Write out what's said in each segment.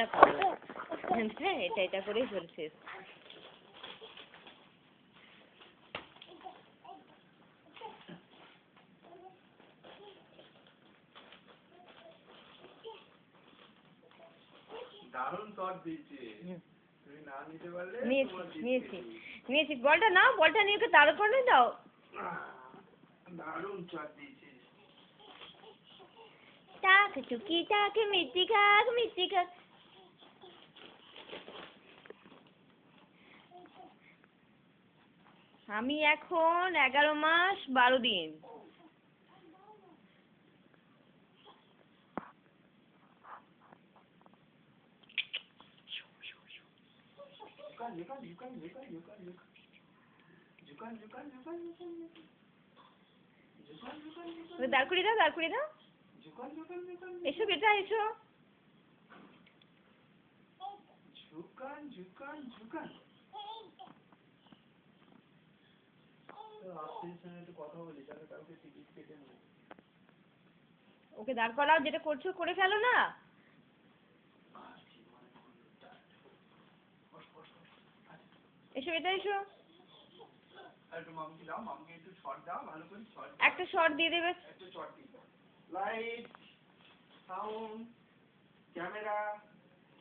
না করো হ্যাঁ এটা করেই চলছিস। দারুণ শট দিয়েছে, তুমি না নিতে পারলে নিয়েছি বলটা নাও, বলটা নিয়ে ওকে দাঁড় করে দাও। দারুণ শট দিয়েছে। টাক টুকি টাক মিষ্টি খাক মিষ্টি খাক। আমি এখন 11 মাস 12 দিন। দাঁড় করিয়ে দাও, দাঁড় করিয়ে দাও। এসো বেটা এসো। ওকে দাঁড় করাও, যেটা করছো করে ফেলো না। এসো বেটা এসো। একটা শট দিয়ে দেবে। Light, sound, camera,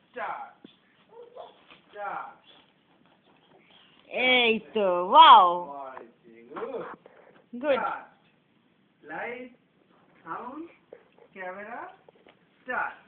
start. এই তো wow, good. Light, sound, camera, start.